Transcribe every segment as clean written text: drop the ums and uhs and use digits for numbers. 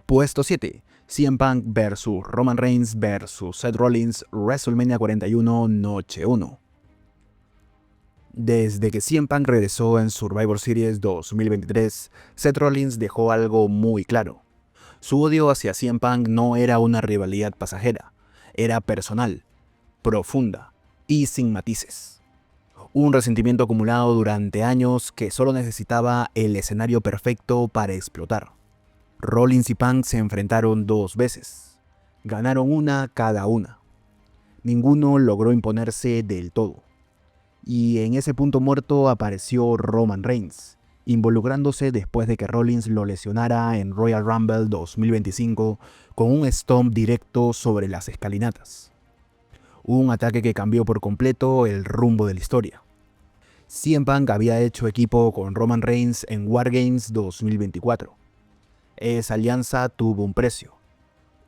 Puesto 7. CM Punk vs Roman Reigns vs Seth Rollins, WrestleMania 41, Noche 1. Desde que CM Punk regresó en Survivor Series 2023, Seth Rollins dejó algo muy claro. Su odio hacia CM Punk no era una rivalidad pasajera, era personal, profunda y sin matices. Un resentimiento acumulado durante años que solo necesitaba el escenario perfecto para explotar. Rollins y Punk se enfrentaron 2 veces. Ganaron una cada una. Ninguno logró imponerse del todo. Y en ese punto muerto apareció Roman Reigns, involucrándose después de que Rollins lo lesionara en Royal Rumble 2025 con un stomp directo sobre las escalinatas. Un ataque que cambió por completo el rumbo de la historia. CM Punk había hecho equipo con Roman Reigns en War Games 2024. Esa alianza tuvo un precio.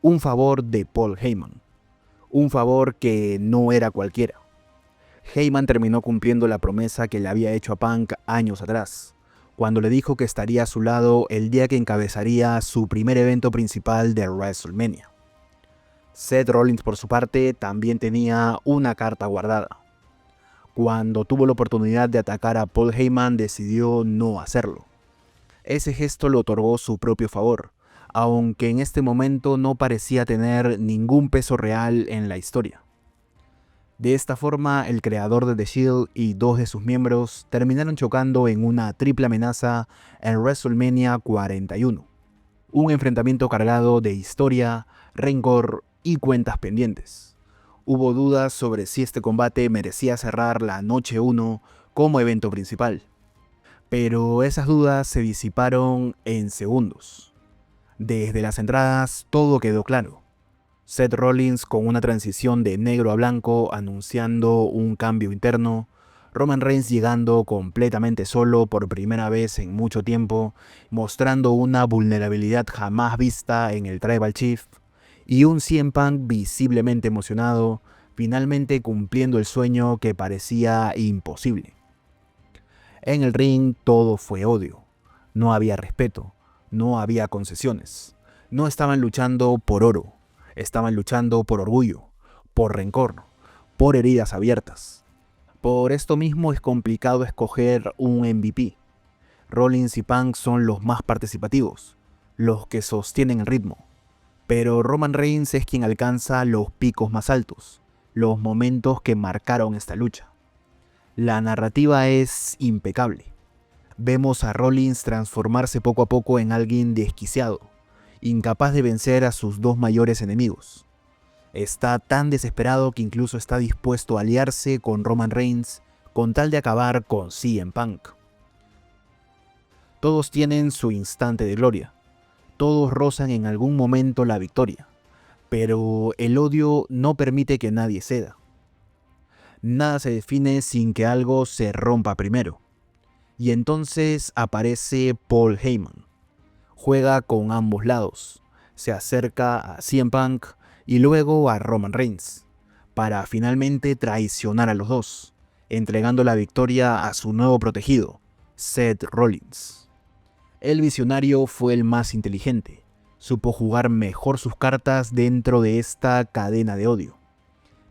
Un favor de Paul Heyman. Un favor que no era cualquiera. Heyman terminó cumpliendo la promesa que le había hecho a Punk años atrás, cuando le dijo que estaría a su lado el día que encabezaría su primer evento principal de WrestleMania. Seth Rollins, por su parte, también tenía una carta guardada. Cuando tuvo la oportunidad de atacar a Paul Heyman, decidió no hacerlo. Ese gesto le otorgó su propio favor, aunque en este momento no parecía tener ningún peso real en la historia. De esta forma, el creador de The Shield y 2 de sus miembros terminaron chocando en una triple amenaza en WrestleMania 41. Un enfrentamiento cargado de historia, rencor y cuentas pendientes. Hubo dudas sobre si este combate merecía cerrar la noche 1 como evento principal. Pero esas dudas se disiparon en segundos. Desde las entradas todo quedó claro. Seth Rollins con una transición de negro a blanco anunciando un cambio interno, Roman Reigns llegando completamente solo por primera vez en mucho tiempo, mostrando una vulnerabilidad jamás vista en el Tribal Chief, y un CM Punk visiblemente emocionado, finalmente cumpliendo el sueño que parecía imposible. En el ring todo fue odio, no había respeto, no había concesiones, no estaban luchando por oro. Estaban luchando por orgullo, por rencor, por heridas abiertas. Por esto mismo es complicado escoger un MVP. Rollins y Punk son los más participativos, los que sostienen el ritmo. Pero Roman Reigns es quien alcanza los picos más altos, los momentos que marcaron esta lucha. La narrativa es impecable. Vemos a Rollins transformarse poco a poco en alguien desquiciado, incapaz de vencer a sus 2 mayores enemigos. Está tan desesperado que incluso está dispuesto a aliarse con Roman Reigns con tal de acabar con CM Punk. Todos tienen su instante de gloria. Todos rozan en algún momento la victoria. Pero el odio no permite que nadie ceda. Nada se define sin que algo se rompa primero. Y entonces aparece Paul Heyman. Juega con ambos lados, se acerca a CM Punk y luego a Roman Reigns, para finalmente traicionar a los dos, entregando la victoria a su nuevo protegido, Seth Rollins. El visionario fue el más inteligente, supo jugar mejor sus cartas dentro de esta cadena de odio.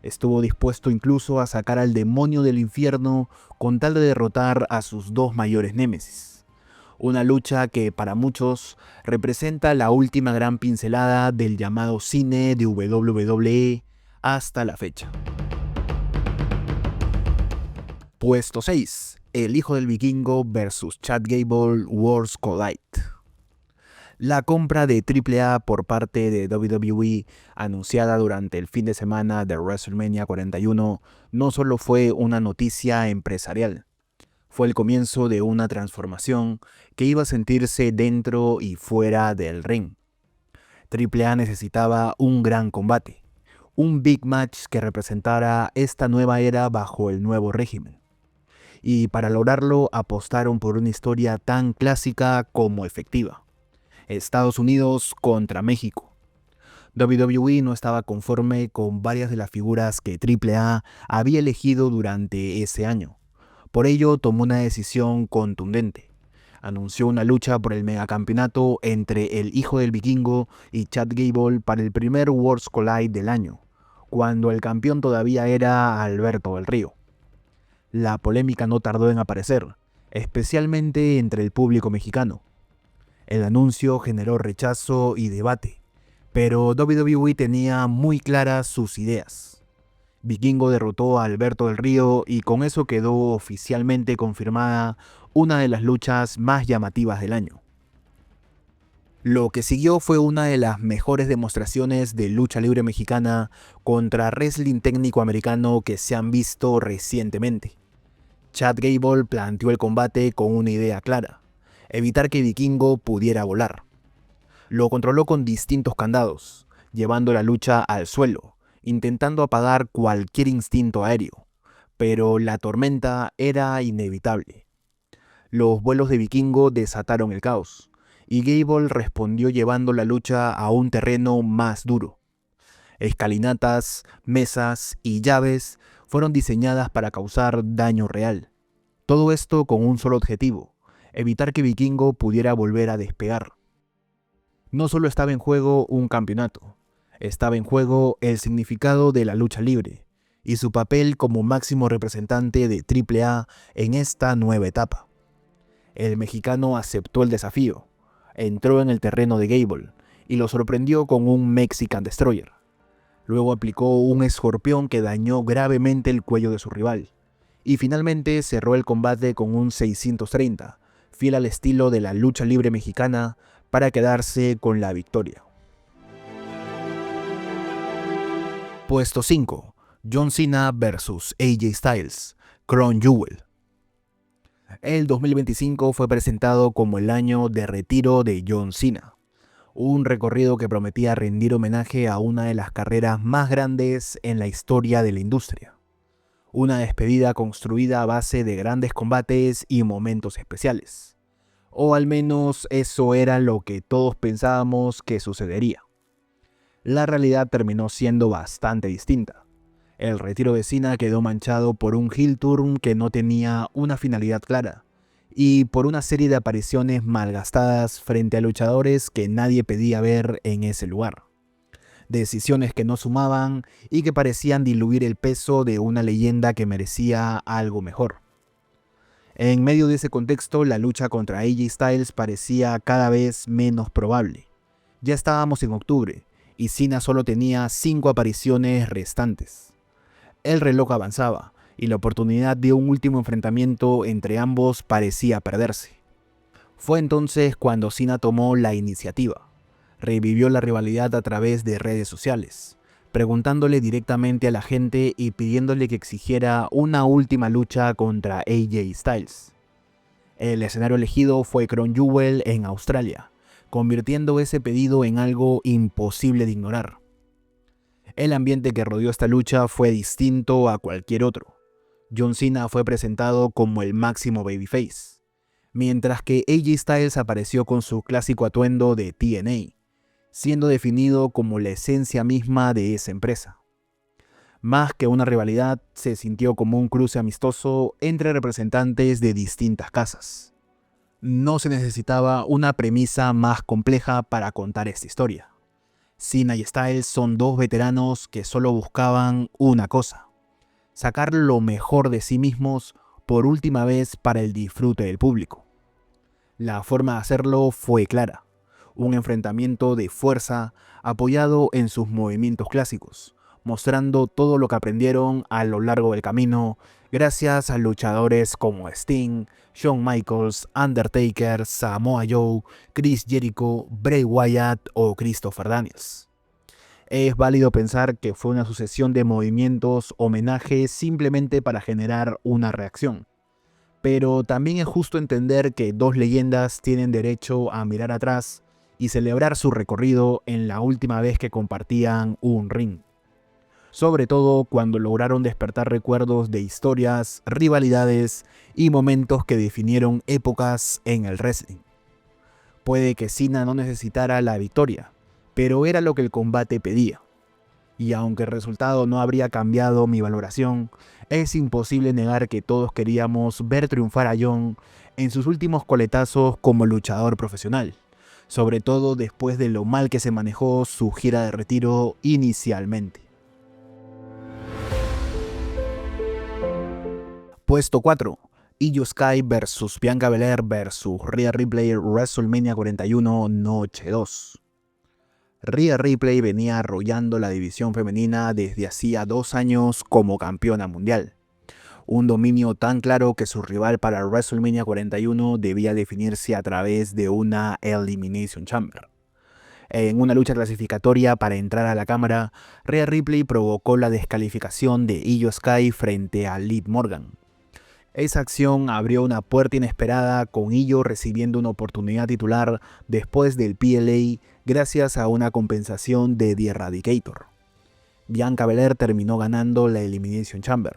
Estuvo dispuesto incluso a sacar al demonio del infierno con tal de derrotar a sus 2 mayores némesis. Una lucha que para muchos representa la última gran pincelada del llamado cine de WWE hasta la fecha. Puesto 6. El hijo del vikingo vs Chad Gable Worlds Collide. La compra de AAA por parte de WWE, anunciada durante el fin de semana de WrestleMania 41, no solo fue una noticia empresarial. Fue el comienzo de una transformación que iba a sentirse dentro y fuera del ring. AAA necesitaba un gran combate, un big match que representara esta nueva era bajo el nuevo régimen. Y para lograrlo apostaron por una historia tan clásica como efectiva. Estados Unidos contra México. WWE no estaba conforme con varias de las figuras que AAA había elegido durante ese año. Por ello tomó una decisión contundente. anunció una lucha por el megacampeonato entre el hijo del vikingo y Chad Gable para el primer Worlds Collide del año, cuando el campeón todavía era Alberto del Río. La polémica no tardó en aparecer, especialmente entre el público mexicano. El anuncio generó rechazo y debate, pero WWE tenía muy claras sus ideas. Vikingo derrotó a Alberto del Río y con eso quedó oficialmente confirmada una de las luchas más llamativas del año. Lo que siguió fue una de las mejores demostraciones de lucha libre mexicana contra wrestling técnico americano que se han visto recientemente. Chad Gable planteó el combate con una idea clara: evitar que Vikingo pudiera volar. Lo controló con distintos candados, llevando la lucha al suelo, intentando apagar cualquier instinto aéreo, pero la tormenta era inevitable. Los vuelos de Vikingo desataron el caos, y Gable respondió llevando la lucha a un terreno más duro. Escalinatas, mesas y llaves fueron diseñadas para causar daño real. Todo esto con un solo objetivo: evitar que Vikingo pudiera volver a despegar. No solo estaba en juego un campeonato, estaba en juego el significado de la lucha libre y su papel como máximo representante de AAA en esta nueva etapa. El mexicano aceptó el desafío, entró en el terreno de Gable y lo sorprendió con un Mexican Destroyer. Luego aplicó un escorpión que dañó gravemente el cuello de su rival, y finalmente cerró el combate con un 630, fiel al estilo de la lucha libre mexicana, para quedarse con la victoria. Puesto 5. John Cena vs AJ Styles, Crown Jewel. El 2025 fue presentado como el año de retiro de John Cena, un recorrido que prometía rendir homenaje a una de las carreras más grandes en la historia de la industria. Una despedida construida a base de grandes combates y momentos especiales. O al menos eso era lo que todos pensábamos que sucedería. La realidad terminó siendo bastante distinta. El retiro de Cena quedó manchado por un heel turn que no tenía una finalidad clara, y por una serie de apariciones malgastadas frente a luchadores que nadie pedía ver en ese lugar. Decisiones que no sumaban y que parecían diluir el peso de una leyenda que merecía algo mejor. En medio de ese contexto, la lucha contra AJ Styles parecía cada vez menos probable. Ya estábamos en octubre, y Cena solo tenía 5 apariciones restantes. El reloj avanzaba, y la oportunidad de un último enfrentamiento entre ambos parecía perderse. Fue entonces cuando Cena tomó la iniciativa. Revivió la rivalidad a través de redes sociales, preguntándole directamente a la gente y pidiéndole que exigiera una última lucha contra AJ Styles. El escenario elegido fue Crown Jewel en Australia, convirtiendo ese pedido en algo imposible de ignorar. El ambiente que rodeó esta lucha fue distinto a cualquier otro. John Cena fue presentado como el máximo babyface, mientras que AJ Styles apareció con su clásico atuendo de TNA, siendo definido como la esencia misma de esa empresa. Más que una rivalidad, se sintió como un cruce amistoso entre representantes de distintas casas. No se necesitaba una premisa más compleja para contar esta historia. Cena y Styles son dos veteranos que solo buscaban una cosa: sacar lo mejor de sí mismos por última vez para el disfrute del público. La forma de hacerlo fue clara: un enfrentamiento de fuerza apoyado en sus movimientos clásicos, mostrando todo lo que aprendieron a lo largo del camino gracias a luchadores como Sting, Shawn Michaels, Undertaker, Samoa Joe, Chris Jericho, Bray Wyatt o Christopher Daniels. Es válido pensar que fue una sucesión de movimientos homenaje simplemente para generar una reacción. Pero también es justo entender que dos leyendas tienen derecho a mirar atrás y celebrar su recorrido en la última vez que compartían un ring. Sobre todo cuando lograron despertar recuerdos de historias, rivalidades y momentos que definieron épocas en el wrestling. Puede que Cena no necesitara la victoria, pero era lo que el combate pedía. Y aunque el resultado no habría cambiado mi valoración, es imposible negar que todos queríamos ver triunfar a John en sus últimos coletazos como luchador profesional, sobre todo después de lo mal que se manejó su gira de retiro inicialmente. Puesto 4. Io Sky vs Bianca Belair vs Rhea Ripley, WrestleMania 41, Noche 2. Rhea Ripley venía arrollando la división femenina desde hacía 2 años como campeona mundial. Un dominio tan claro que su rival para WrestleMania 41 debía definirse a través de una Elimination Chamber. En una lucha clasificatoria para entrar a la cámara, Rhea Ripley provocó la descalificación de Io Sky frente a Liv Morgan. Esa acción abrió una puerta inesperada, con Io recibiendo una oportunidad titular después del PLA gracias a una compensación de The Eradicator. Bianca Belair terminó ganando la Elimination Chamber,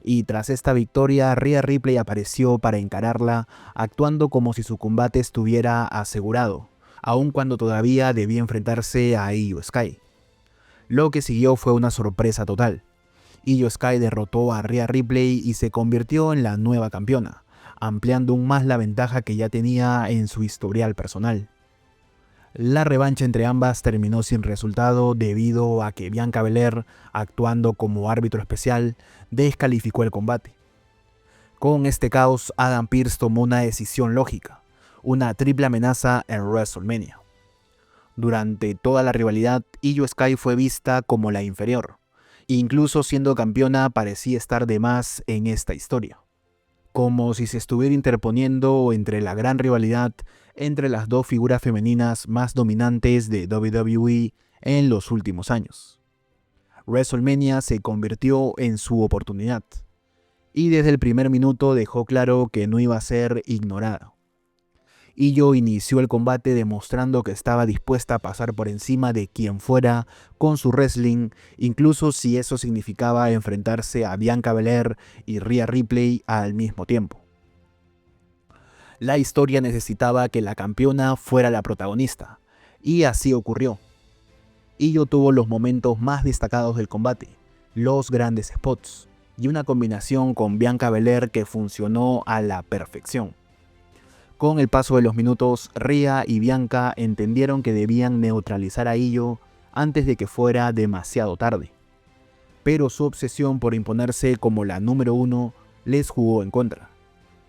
y tras esta victoria Rhea Ripley apareció para encararla, actuando como si su combate estuviera asegurado, aun cuando todavía debía enfrentarse a Io Sky. Lo que siguió fue una sorpresa total. Io Sky derrotó a Rhea Ripley y se convirtió en la nueva campeona, ampliando aún más la ventaja que ya tenía en su historial personal. La revancha entre ambas terminó sin resultado debido a que Bianca Belair, actuando como árbitro especial, descalificó el combate. Con este caos, Adam Pearce tomó una decisión lógica: una triple amenaza en WrestleMania. Durante toda la rivalidad, Io Sky fue vista como la inferior. Incluso siendo campeona parecía estar de más en esta historia, como si se estuviera interponiendo entre la gran rivalidad entre las dos figuras femeninas más dominantes de WWE en los últimos años. WrestleMania se convirtió en su oportunidad, y desde el primer minuto dejó claro que no iba a ser ignorada. Io inició el combate demostrando que estaba dispuesta a pasar por encima de quien fuera con su wrestling, incluso si eso significaba enfrentarse a Bianca Belair y Rhea Ripley al mismo tiempo. La historia necesitaba que la campeona fuera la protagonista, y así ocurrió. Io tuvo los momentos más destacados del combate, los grandes spots, y una combinación con Bianca Belair que funcionó a la perfección. Con el paso de los minutos, Rhea y Bianca entendieron que debían neutralizar a Io antes de que fuera demasiado tarde. Pero su obsesión por imponerse como la número 1 les jugó en contra.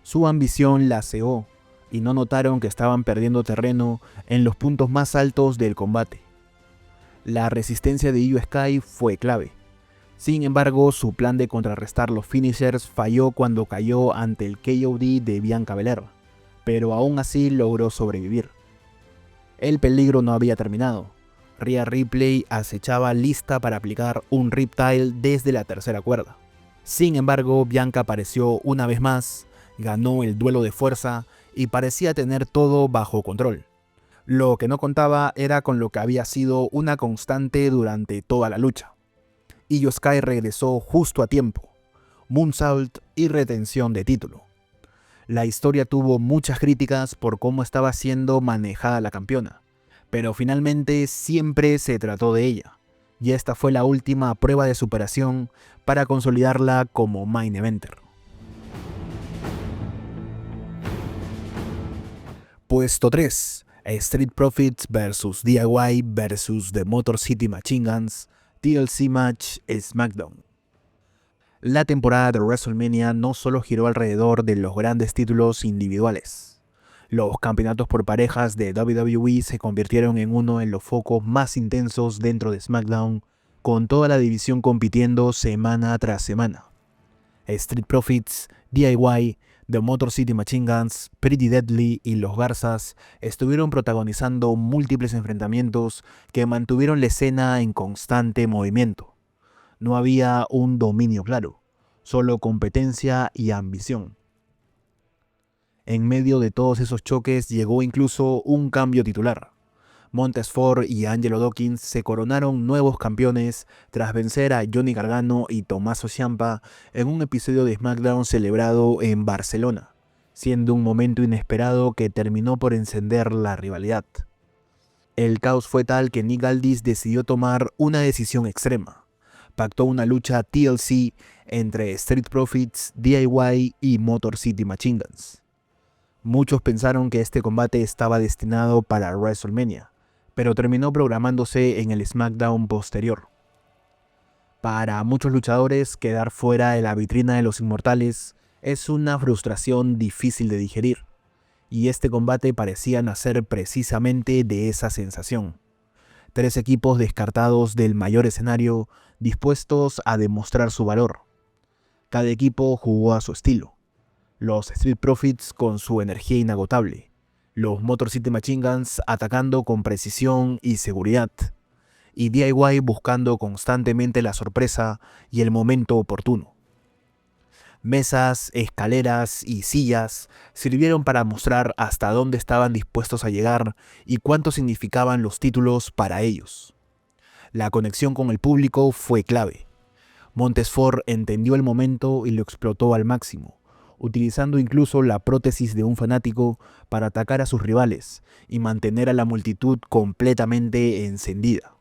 Su ambición la cegó, y no notaron que estaban perdiendo terreno en los puntos más altos del combate. La resistencia de Io Sky fue clave. Sin embargo, su plan de contrarrestar los finishers falló cuando cayó ante el KOD de Bianca Belair, pero aún así logró sobrevivir. El peligro no había terminado. Rhea Ripley acechaba lista para aplicar un Riptile desde la tercera cuerda. Sin embargo, Bianca apareció una vez más, ganó el duelo de fuerza y parecía tener todo bajo control. Lo que no contaba era con lo que había sido una constante durante toda la lucha. Io Sky regresó justo a tiempo, moonsault y retención de título. La historia tuvo muchas críticas por cómo estaba siendo manejada la campeona, pero finalmente siempre se trató de ella, y esta fue la última prueba de superación para consolidarla como main eventer. Puesto 3. Street Profits vs DIY vs The Motor City Machine Guns, TLC Match SmackDown. La temporada de WrestleMania no solo giró alrededor de los grandes títulos individuales. Los campeonatos por parejas de WWE se convirtieron en uno de los focos más intensos dentro de SmackDown, con toda la división compitiendo semana tras semana. Street Profits, DIY, The Motor City Machine Guns, Pretty Deadly y los Garzas estuvieron protagonizando múltiples enfrentamientos que mantuvieron la escena en constante movimiento. No había un dominio claro, solo competencia y ambición. En medio de todos esos choques llegó incluso un cambio titular. Montez Ford y Angelo Dawkins se coronaron nuevos campeones tras vencer a Johnny Gargano y Tommaso Ciampa en un episodio de SmackDown celebrado en Barcelona, siendo un momento inesperado que terminó por encender la rivalidad. El caos fue tal que Nick Aldis decidió tomar una decisión extrema. Pactó una lucha TLC entre Street Profits, DIY y Motor City Machine Guns. Muchos pensaron que este combate estaba destinado para WrestleMania, pero terminó programándose en el SmackDown posterior. Para muchos luchadores, quedar fuera de la vitrina de los inmortales es una frustración difícil de digerir, y este combate parecía nacer precisamente de esa sensación. 3 equipos descartados del mayor escenario, dispuestos a demostrar su valor. Cada equipo jugó a su estilo. Los Street Profits con su energía inagotable, los Motor City Machine Guns atacando con precisión y seguridad, y DIY buscando constantemente la sorpresa y el momento oportuno. Mesas, escaleras y sillas sirvieron para mostrar hasta dónde estaban dispuestos a llegar y cuánto significaban los títulos para ellos. La conexión con el público fue clave. Montez-Ford entendió el momento y lo explotó al máximo, utilizando incluso la prótesis de un fanático para atacar a sus rivales y mantener a la multitud completamente encendida.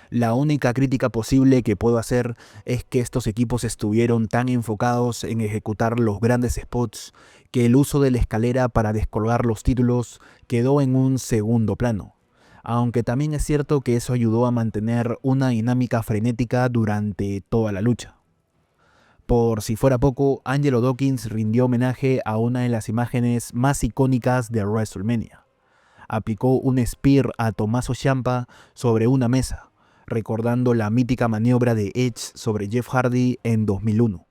La única crítica posible que puedo hacer es que estos equipos estuvieron tan enfocados en ejecutar los grandes spots que el uso de la escalera para descolgar los títulos quedó en un segundo plano, aunque también es cierto que eso ayudó a mantener una dinámica frenética durante toda la lucha. Por si fuera poco, Angelo Dawkins rindió homenaje a una de las imágenes más icónicas de WrestleMania. Aplicó un spear a Tommaso Ciampa sobre una mesa, recordando la mítica maniobra de Edge sobre Jeff Hardy en 2001.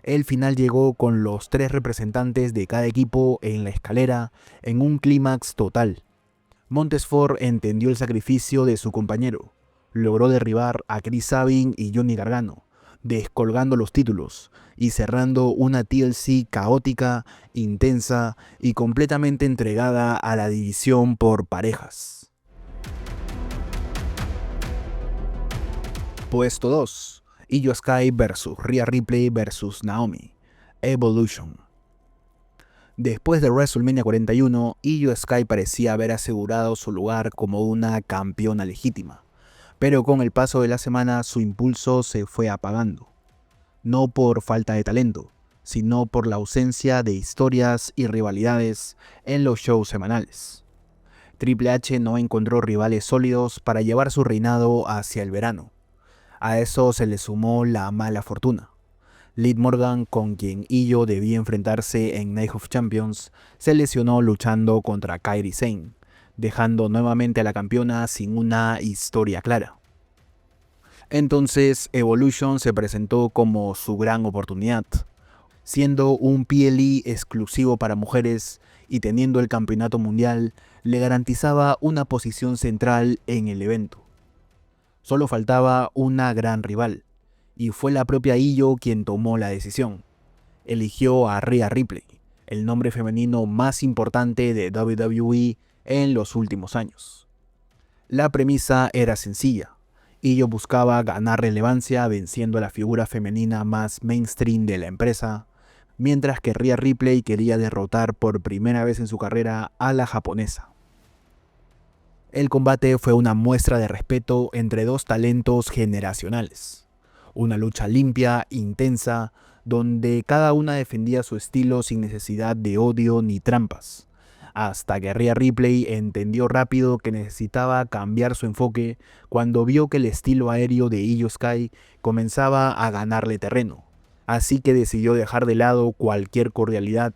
El final llegó con los 3 representantes de cada equipo en la escalera en un clímax total. Montez-Ford entendió el sacrificio de su compañero, logró derribar a Chris Sabin y Johnny Gargano, descolgando los títulos y cerrando una TLC caótica, intensa y completamente entregada a la división por parejas. Puesto 2. Io Sky vs Rhea Ripley vs Naomi. Evolution. Después de WrestleMania 41, Io Sky parecía haber asegurado su lugar como una campeona legítima, pero con el paso de la semana su impulso se fue apagando. No por falta de talento, sino por la ausencia de historias y rivalidades en los shows semanales. Triple H no encontró rivales sólidos para llevar su reinado hacia el verano. A eso se le sumó la mala fortuna. Liv Morgan, con quien Io debía enfrentarse en Night of Champions, se lesionó luchando contra Kairi Sane, dejando nuevamente a la campeona sin una historia clara. Entonces Evolution se presentó como su gran oportunidad, siendo un PLE exclusivo para mujeres y teniendo el campeonato mundial, le garantizaba una posición central en el evento. Solo faltaba una gran rival, y fue la propia Io quien tomó la decisión. Eligió a Rhea Ripley, el nombre femenino más importante de WWE en los últimos años. La premisa era sencilla. Io buscaba ganar relevancia venciendo a la figura femenina más mainstream de la empresa, mientras que Rhea Ripley quería derrotar por primera vez en su carrera a la japonesa. El combate fue una muestra de respeto entre 2 talentos generacionales. Una lucha limpia, intensa, donde cada una defendía su estilo sin necesidad de odio ni trampas, hasta que Rhea Ripley entendió rápido que necesitaba cambiar su enfoque cuando vio que el estilo aéreo de Io Sky comenzaba a ganarle terreno, así que decidió dejar de lado cualquier cordialidad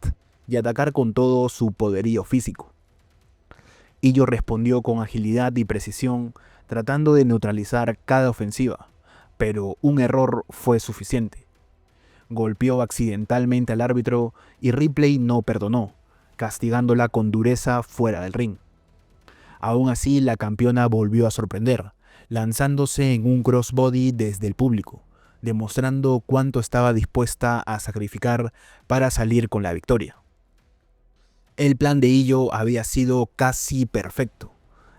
y atacar con todo su poderío físico. Io respondió con agilidad y precisión, tratando de neutralizar cada ofensiva, pero un error fue suficiente. Golpeó accidentalmente al árbitro y Ripley no perdonó, castigándola con dureza fuera del ring. Aún así, la campeona volvió a sorprender, lanzándose en un crossbody desde el público, demostrando cuánto estaba dispuesta a sacrificar para salir con la victoria. El plan de Io había sido casi perfecto.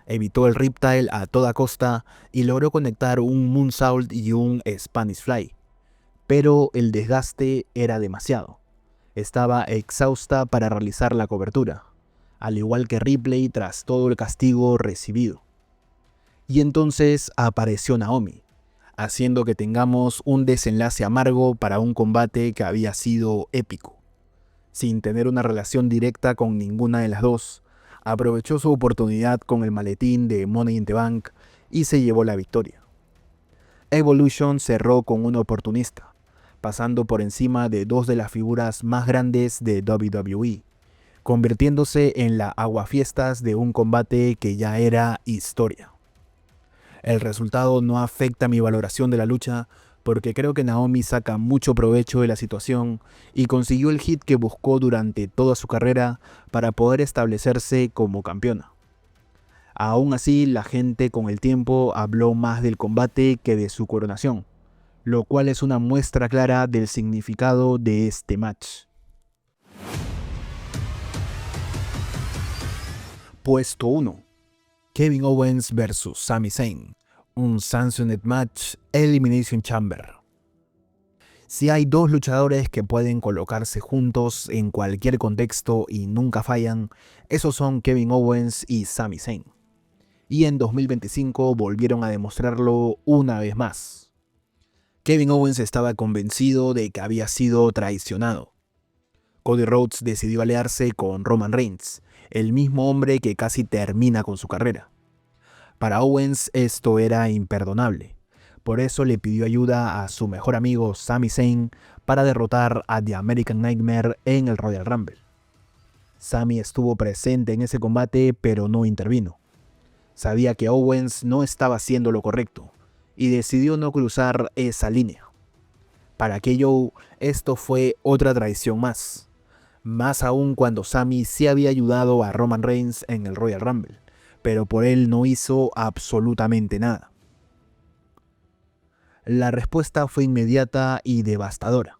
Evitó el Riptile a toda costa y logró conectar un Moonsault y un Spanish Fly. Pero el desgaste era demasiado. Estaba exhausta para realizar la cobertura, al igual que Ripley tras todo el castigo recibido. Y entonces apareció Naomi, haciendo que tengamos un desenlace amargo para un combate que había sido épico. sin tener una relación directa con ninguna de las dos, aprovechó su oportunidad con el maletín de Money in the Bank y se llevó la victoria. Evolution cerró con un oportunista, pasando por encima de dos de las figuras más grandes de WWE, convirtiéndose en la aguafiestas de un combate que ya era historia. El resultado no afecta mi valoración de la lucha porque creo que Naomi saca mucho provecho de la situación y consiguió el hit que buscó durante toda su carrera para poder establecerse como campeona. Aún así, la gente con el tiempo habló más del combate que de su coronación, lo cual es una muestra clara del significado de este match. Puesto 1. Kevin Owens vs Sami Zayn, un Sanctioned Match Elimination Chamber. Si hay dos luchadores que pueden colocarse juntos en cualquier contexto y nunca fallan, esos son Kevin Owens y Sami Zayn. Y en 2025 volvieron a demostrarlo una vez más. Kevin Owens estaba convencido de que había sido traicionado. Cody Rhodes decidió aliarse con Roman Reigns, el mismo hombre que casi termina con su carrera. Para Owens esto era imperdonable, por eso le pidió ayuda a su mejor amigo Sami Zayn para derrotar a The American Nightmare en el Royal Rumble. Sami estuvo presente en ese combate pero no intervino. Sabía que Owens no estaba haciendo lo correcto y decidió no cruzar esa línea. Para KO, esto fue otra traición más aún cuando Sami sí había ayudado a Roman Reigns en el Royal Rumble, pero por él no hizo absolutamente nada. La respuesta fue inmediata y devastadora.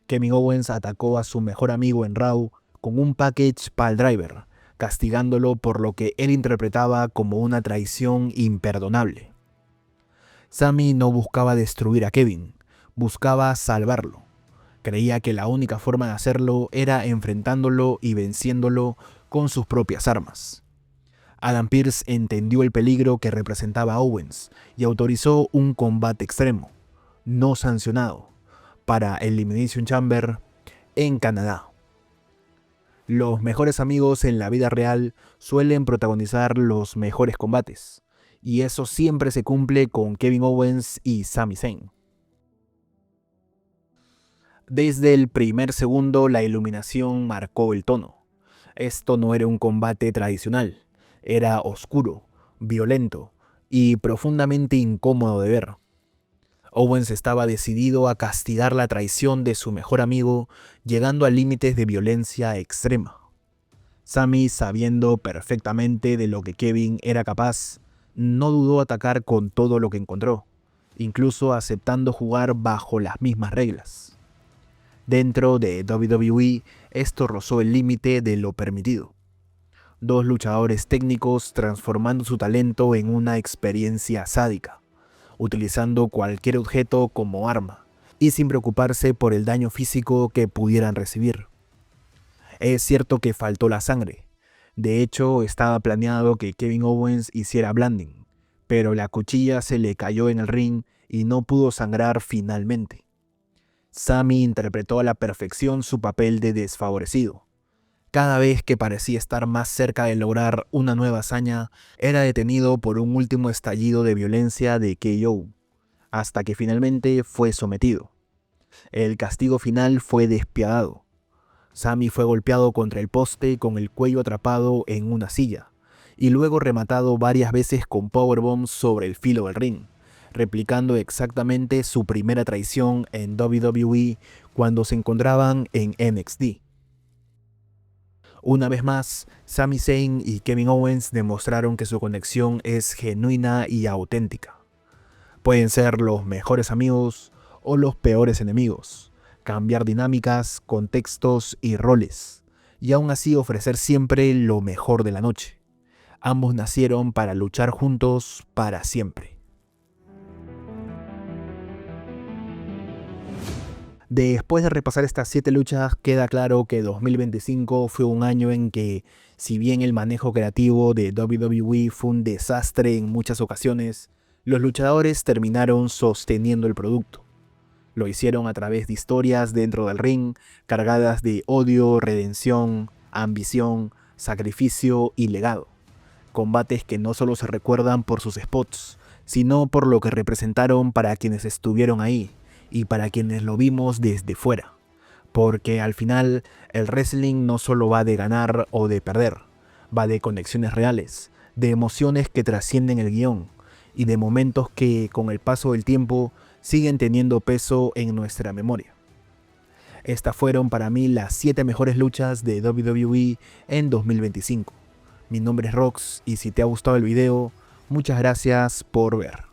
Kevin Owens atacó a su mejor amigo en Raw con un package piledriver, castigándolo por lo que él interpretaba como una traición imperdonable. Sami no buscaba destruir a Kevin, buscaba salvarlo. Creía que la única forma de hacerlo era enfrentándolo y venciéndolo con sus propias armas. Adam Pearce entendió el peligro que representaba a Owens y autorizó un combate extremo, no sancionado, para Elimination Chamber en Canadá. Los mejores amigos en la vida real suelen protagonizar los mejores combates, y eso siempre se cumple con Kevin Owens y Sami Zayn. Desde el primer segundo la iluminación marcó el tono. Esto no era un combate tradicional, era oscuro, violento y profundamente incómodo de ver. Owens estaba decidido a castigar la traición de su mejor amigo, llegando a límites de violencia extrema. Sami, sabiendo perfectamente de lo que Kevin era capaz, no dudó atacar con todo lo que encontró, incluso aceptando jugar bajo las mismas reglas. Dentro de WWE, esto rozó el límite de lo permitido. Dos luchadores técnicos transformando su talento en una experiencia sádica, utilizando cualquier objeto como arma y sin preocuparse por el daño físico que pudieran recibir. Es cierto que faltó la sangre. De hecho, estaba planeado que Kevin Owens hiciera blanding, pero la cuchilla se le cayó en el ring y no pudo sangrar finalmente. Sami interpretó a la perfección su papel de desfavorecido. Cada vez que parecía estar más cerca de lograr una nueva hazaña, era detenido por un último estallido de violencia de KO, hasta que finalmente fue sometido. El castigo final fue despiadado. Sami fue golpeado contra el poste con el cuello atrapado en una silla, y luego rematado varias veces con powerbombs sobre el filo del ring, replicando exactamente su primera traición en WWE cuando se encontraban en NXT. Una vez más, Sami Zayn y Kevin Owens demostraron que su conexión es genuina y auténtica. Pueden ser los mejores amigos o los peores enemigos, cambiar dinámicas, contextos y roles, y aún así ofrecer siempre lo mejor de la noche. Ambos nacieron para luchar juntos para siempre. Después de repasar estas 7 luchas, queda claro que 2025 fue un año en que, si bien el manejo creativo de WWE fue un desastre en muchas ocasiones, los luchadores terminaron sosteniendo el producto. Lo hicieron a través de historias dentro del ring, cargadas de odio, redención, ambición, sacrificio y legado. Combates que no solo se recuerdan por sus spots, sino por lo que representaron para quienes estuvieron ahí y para quienes lo vimos desde fuera. Porque al final el wrestling no solo va de ganar o de perder, va de conexiones reales, de emociones que trascienden el guión y de momentos que con el paso del tiempo siguen teniendo peso en nuestra memoria. Estas fueron para mí las 7 mejores luchas de WWE en 2025. Mi nombre es Rox y si te ha gustado el video, muchas gracias por ver.